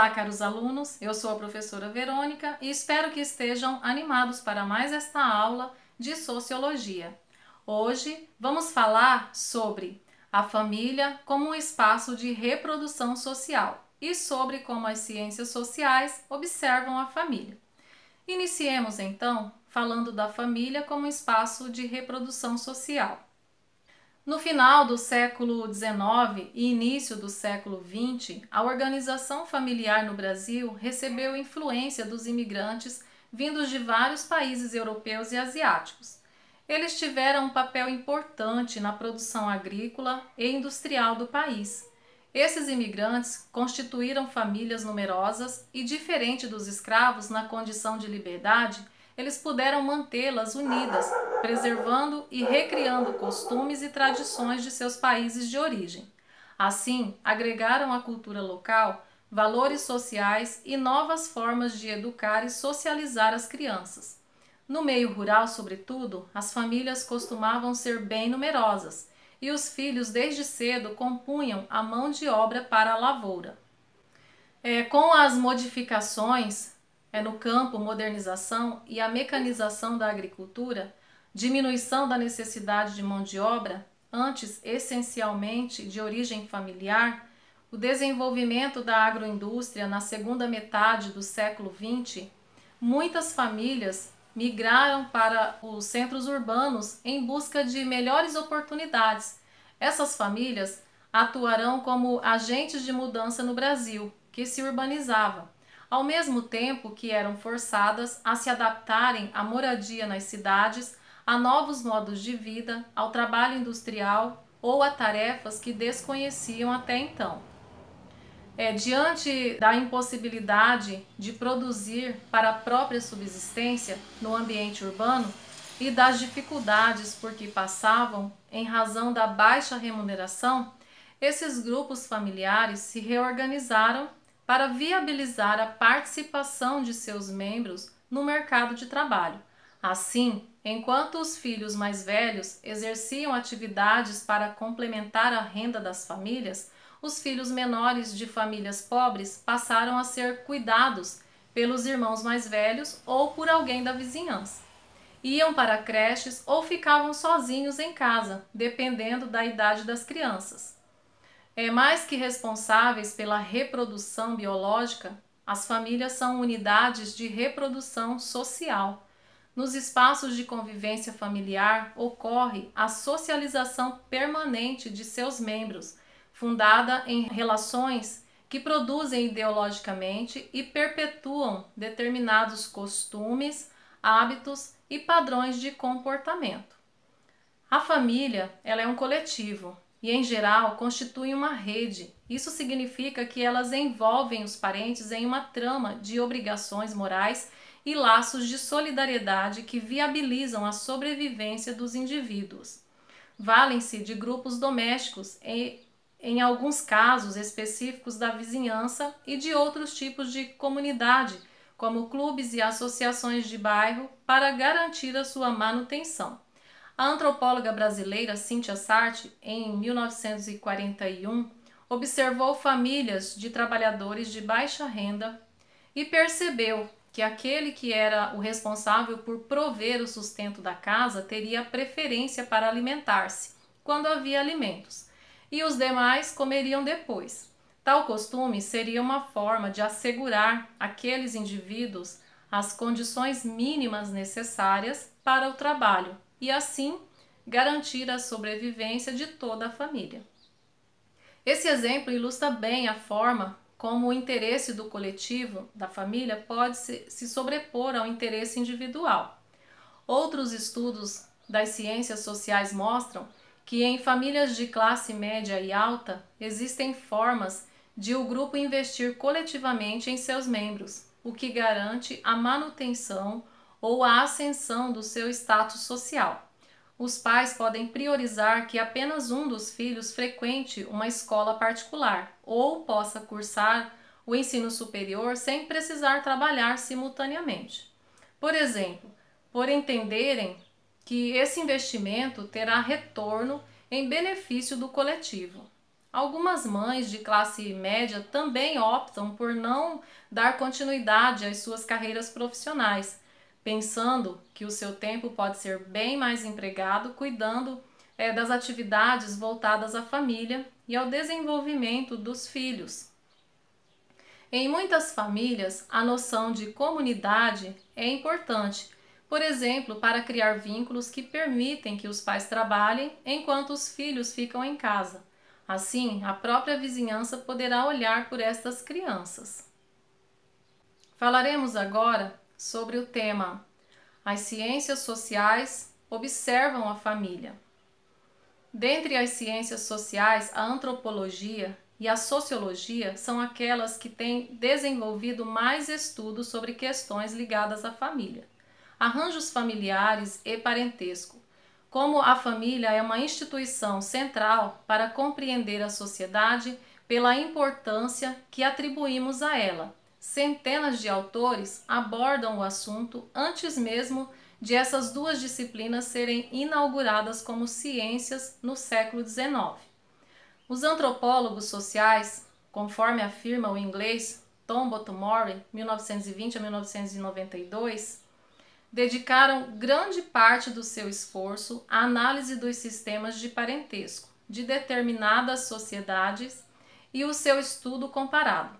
Olá, caros alunos, eu sou a professora Verônica e espero que estejam animados para mais esta aula de Sociologia. Hoje vamos falar sobre a família como um espaço de reprodução social e sobre como as ciências sociais observam a família. Iniciemos então falando da família como um espaço de reprodução social. No final do século XIX e início do século XX, a organização familiar no Brasil recebeu influência dos imigrantes vindos de vários países europeus e asiáticos. Eles tiveram um papel importante na produção agrícola e industrial do país. Esses imigrantes constituíram famílias numerosas e, diferente dos escravos na condição de liberdade, eles puderam mantê-las unidas, preservando e recriando costumes e tradições de seus países de origem. Assim, agregaram à cultura local valores sociais e novas formas de educar e socializar as crianças. No meio rural, sobretudo, as famílias costumavam ser bem numerosas e os filhos desde cedo compunham a mão de obra para a lavoura. Com as modificações no campo, modernização e a mecanização da agricultura, diminuição da necessidade de mão de obra, antes essencialmente de origem familiar, o desenvolvimento da agroindústria na segunda metade do século XX, muitas famílias migraram para os centros urbanos em busca de melhores oportunidades. Essas famílias atuarão como agentes de mudança no Brasil, que se urbanizava, ao mesmo tempo que eram forçadas a se adaptarem à moradia nas cidades, a novos modos de vida, ao trabalho industrial ou a tarefas que desconheciam até então. Diante da impossibilidade de produzir para a própria subsistência no ambiente urbano e das dificuldades por que passavam em razão da baixa remuneração, esses grupos familiares se reorganizaram para viabilizar a participação de seus membros no mercado de trabalho. Assim, enquanto os filhos mais velhos exerciam atividades para complementar a renda das famílias, os filhos menores de famílias pobres passaram a ser cuidados pelos irmãos mais velhos ou por alguém da vizinhança. Iam para creches ou ficavam sozinhos em casa, dependendo da idade das crianças. Mais que responsáveis pela reprodução biológica, as famílias são unidades de reprodução social. Nos espaços de convivência familiar ocorre a socialização permanente de seus membros, fundada em relações que produzem ideologicamente e perpetuam determinados costumes, hábitos e padrões de comportamento. A família, ela é um coletivo e, em geral, constituem uma rede. Isso significa que elas envolvem os parentes em uma trama de obrigações morais e laços de solidariedade que viabilizam a sobrevivência dos indivíduos. Valem-se de grupos domésticos em alguns casos específicos da vizinhança e de outros tipos de comunidade, como clubes e associações de bairro, para garantir a sua manutenção. A antropóloga brasileira Cíntia Sarti, em 1941, observou famílias de trabalhadores de baixa renda e percebeu que aquele que era o responsável por prover o sustento da casa teria preferência para alimentar-se, quando havia alimentos, e os demais comeriam depois. Tal costume seria uma forma de assegurar àqueles indivíduos as condições mínimas necessárias para o trabalho e, assim, garantir a sobrevivência de toda a família. Esse exemplo ilustra bem a forma como o interesse do coletivo, da família, pode se sobrepor ao interesse individual. Outros estudos das ciências sociais mostram que em famílias de classe média e alta existem formas de o grupo investir coletivamente em seus membros, o que garante a manutenção ou a ascensão do seu status social. Os pais podem priorizar que apenas um dos filhos frequente uma escola particular ou possa cursar o ensino superior sem precisar trabalhar simultaneamente. Por exemplo, por entenderem que esse investimento terá retorno em benefício do coletivo. Algumas mães de classe média também optam por não dar continuidade às suas carreiras profissionais, pensando que o seu tempo pode ser bem mais empregado cuidando das atividades voltadas à família e ao desenvolvimento dos filhos. Em muitas famílias, a noção de comunidade é importante, por exemplo, para criar vínculos que permitem que os pais trabalhem enquanto os filhos ficam em casa. Assim, a própria vizinhança poderá olhar por estas crianças. Falaremos agora sobre o tema As ciências sociais observam a família. Dentre as ciências sociais, a antropologia e a sociologia são aquelas que têm desenvolvido mais estudos sobre questões ligadas à família, arranjos familiares e parentesco. Como a família é uma instituição central para compreender a sociedade pela importância que atribuímos a ela. Centenas de autores abordam o assunto antes mesmo de essas duas disciplinas serem inauguradas como ciências no século XIX. Os antropólogos sociais, conforme afirma o inglês Tom Bottomori, 1920 a 1992, dedicaram grande parte do seu esforço à análise dos sistemas de parentesco de determinadas sociedades e o seu estudo comparado.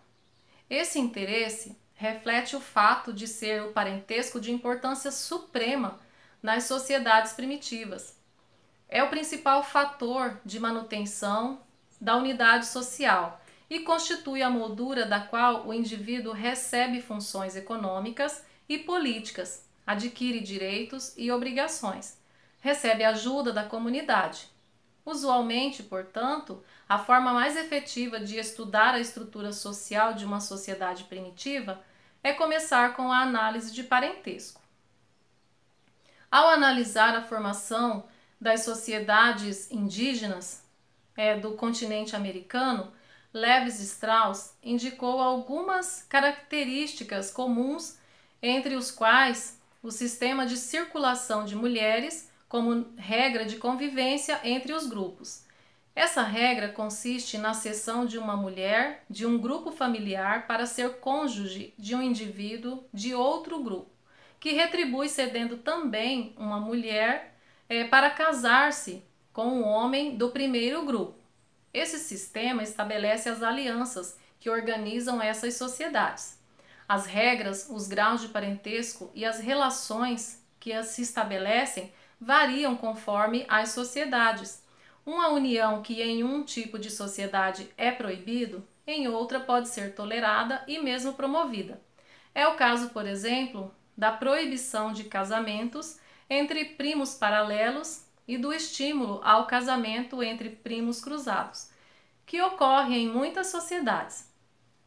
Esse interesse reflete o fato de ser o parentesco de importância suprema nas sociedades primitivas. É o principal fator de manutenção da unidade social e constitui a moldura da qual o indivíduo recebe funções econômicas e políticas, adquire direitos e obrigações, recebe ajuda da comunidade. Usualmente, portanto, a forma mais efetiva de estudar a estrutura social de uma sociedade primitiva é começar com a análise de parentesco. Ao analisar a formação das sociedades indígenas do continente americano, Levi-Strauss indicou algumas características comuns, entre os quais o sistema de circulação de mulheres como regra de convivência entre os grupos. Essa regra consiste na cessão de uma mulher de um grupo familiar para ser cônjuge de um indivíduo de outro grupo, que retribui cedendo também uma mulher para casar-se com um homem do primeiro grupo. Esse sistema estabelece as alianças que organizam essas sociedades. As regras, os graus de parentesco e as relações que as se estabelecem variam conforme as sociedades. Uma união que em um tipo de sociedade é proibido, em outra pode ser tolerada e mesmo promovida. É o caso, por exemplo, da proibição de casamentos entre primos paralelos e do estímulo ao casamento entre primos cruzados, que ocorre em muitas sociedades.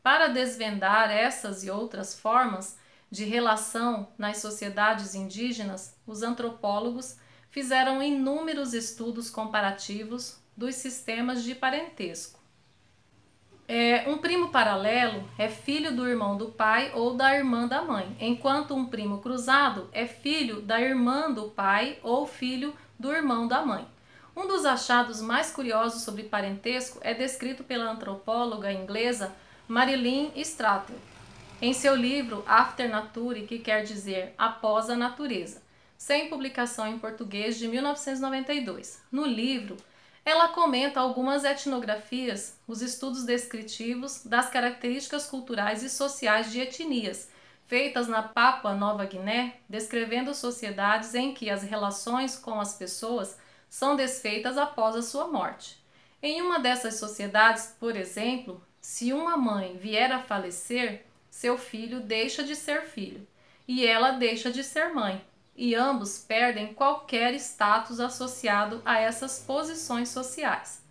Para desvendar essas e outras formas de relação nas sociedades indígenas, os antropólogos fizeram inúmeros estudos comparativos dos sistemas de parentesco. Um primo paralelo é filho do irmão do pai ou da irmã da mãe, enquanto um primo cruzado é filho da irmã do pai ou filho do irmão da mãe. Um dos achados mais curiosos sobre parentesco é descrito pela antropóloga inglesa Marilyn Strathel, em seu livro After Nature, que quer dizer Após a Natureza, sem publicação em português, de 1992. No livro, ela comenta algumas etnografias, os estudos descritivos das características culturais e sociais de etnias, feitas na Papua Nova Guiné, descrevendo sociedades em que as relações com as pessoas são desfeitas após a sua morte. Em uma dessas sociedades, por exemplo, se uma mãe vier a falecer, seu filho deixa de ser filho e ela deixa de ser mãe, e ambos perdem qualquer status associado a essas posições sociais.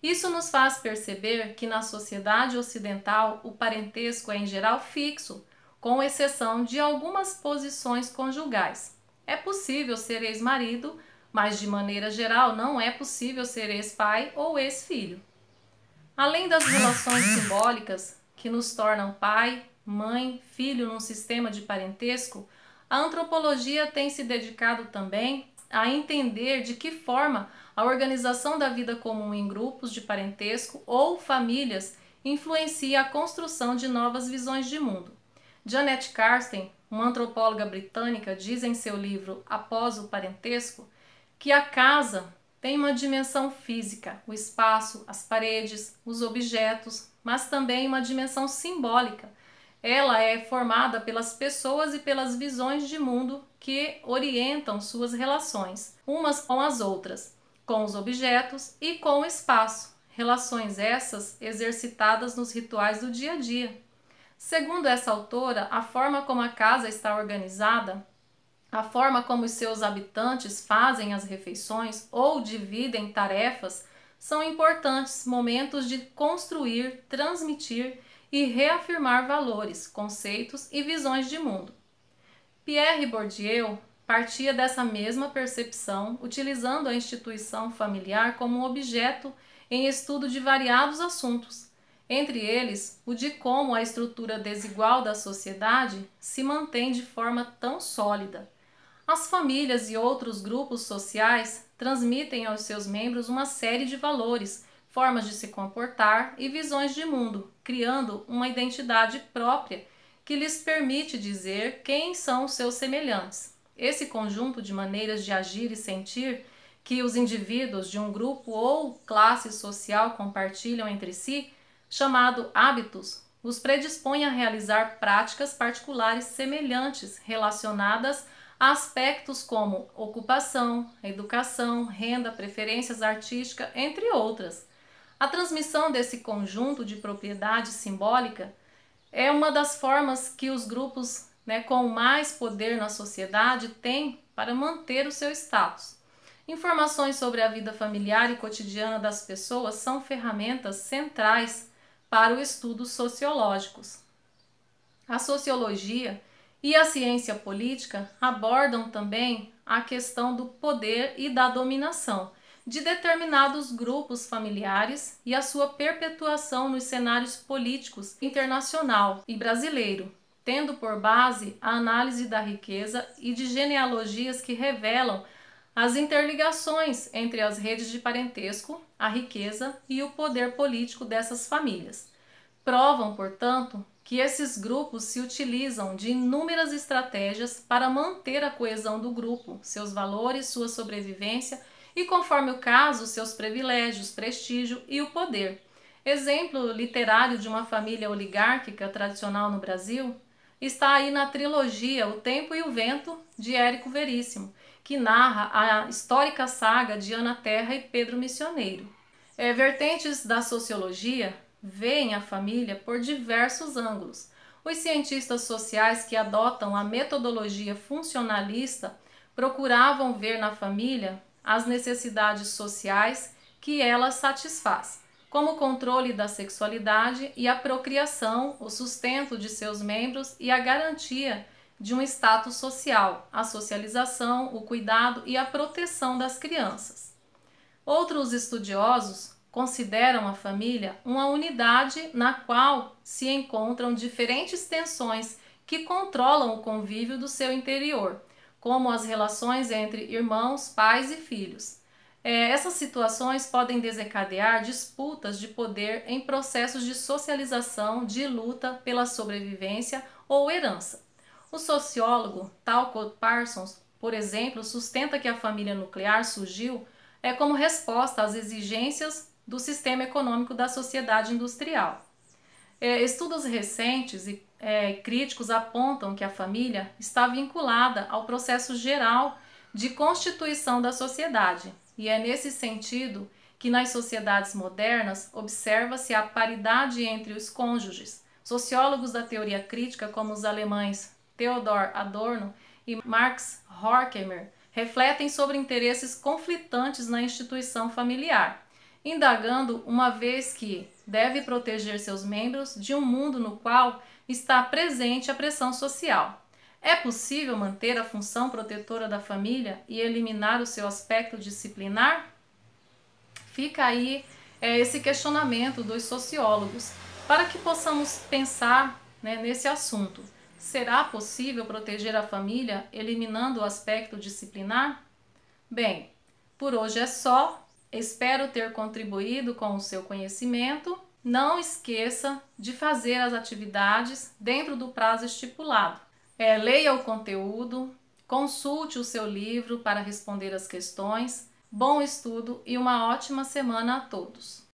Isso nos faz perceber que na sociedade ocidental o parentesco é em geral fixo, com exceção de algumas posições conjugais. É possível ser ex-marido, mas de maneira geral não é possível ser ex-pai ou ex-filho. Além das relações simbólicas que nos tornam pai, mãe, filho num sistema de parentesco, a antropologia tem se dedicado também a entender de que forma a organização da vida comum em grupos de parentesco ou famílias influencia a construção de novas visões de mundo. Janet Carsten, uma antropóloga britânica, diz em seu livro Após o Parentesco que a casa tem uma dimensão física, o espaço, as paredes, os objetos, mas também uma dimensão simbólica. Ela é formada pelas pessoas e pelas visões de mundo que orientam suas relações, umas com as outras, com os objetos e com o espaço, relações essas exercitadas nos rituais do dia a dia. Segundo essa autora, a forma como a casa está organizada, a forma como os seus habitantes fazem as refeições ou dividem tarefas são importantes momentos de construir, transmitir e reafirmar valores, conceitos e visões de mundo. Pierre Bourdieu partia dessa mesma percepção, utilizando a instituição familiar como um objeto em estudo de variados assuntos, entre eles o de como a estrutura desigual da sociedade se mantém de forma tão sólida. As famílias e outros grupos sociais transmitem aos seus membros uma série de valores, formas de se comportar e visões de mundo, criando uma identidade própria que lhes permite dizer quem são seus semelhantes. Esse conjunto de maneiras de agir e sentir que os indivíduos de um grupo ou classe social compartilham entre si, chamado hábitos, os predispõe a realizar práticas particulares semelhantes relacionadas a aspectos como ocupação, educação, renda, preferências artísticas, entre outras. A transmissão desse conjunto de propriedade simbólica é uma das formas que os grupos com mais poder na sociedade têm para manter o seu status. Informações sobre a vida familiar e cotidiana das pessoas são ferramentas centrais para o estudo sociológicos. A sociologia e a ciência política abordam também a questão do poder e da dominação de determinados grupos familiares e a sua perpetuação nos cenários políticos internacional e brasileiro, tendo por base a análise da riqueza e de genealogias que revelam as interligações entre as redes de parentesco, a riqueza e o poder político dessas famílias. Provam, portanto, que esses grupos se utilizam de inúmeras estratégias para manter a coesão do grupo, seus valores, sua sobrevivência e, conforme o caso, seus privilégios, prestígio e o poder. Exemplo literário de uma família oligárquica tradicional no Brasil está aí na trilogia O Tempo e o Vento, de Érico Veríssimo, que narra a histórica saga de Ana Terra e Pedro Missioneiro. Vertentes da sociologia veem a família por diversos ângulos. Os cientistas sociais que adotam a metodologia funcionalista procuravam ver na família as necessidades sociais que ela satisfaz, como o controle da sexualidade e a procriação, o sustento de seus membros e a garantia de um status social, a socialização, o cuidado e a proteção das crianças. Outros estudiosos consideram a família uma unidade na qual se encontram diferentes tensões que controlam o convívio do seu interior, como as relações entre irmãos, pais e filhos. Essas situações podem desencadear disputas de poder em processos de socialização, de luta pela sobrevivência ou herança. O sociólogo Talcott Parsons, por exemplo, sustenta que a família nuclear surgiu como resposta às exigências do sistema econômico da sociedade industrial. Estudos recentes e críticos apontam que a família está vinculada ao processo geral de constituição da sociedade, e é nesse sentido que nas sociedades modernas observa-se a paridade entre os cônjuges. Sociólogos da teoria crítica, como os alemães Theodor Adorno e Max Horkheimer, refletem sobre interesses conflitantes na instituição familiar, indagando uma vez que deve proteger seus membros de um mundo no qual está presente a pressão social. É possível manter a função protetora da família e eliminar o seu aspecto disciplinar? Fica aí esse questionamento dos sociólogos, para que possamos pensar nesse assunto. Será possível proteger a família eliminando o aspecto disciplinar? Bem, por hoje é só. Espero ter contribuído com o seu conhecimento. Não esqueça de fazer as atividades dentro do prazo estipulado. Leia o conteúdo, consulte o seu livro para responder as questões. Bom estudo e uma ótima semana a todos!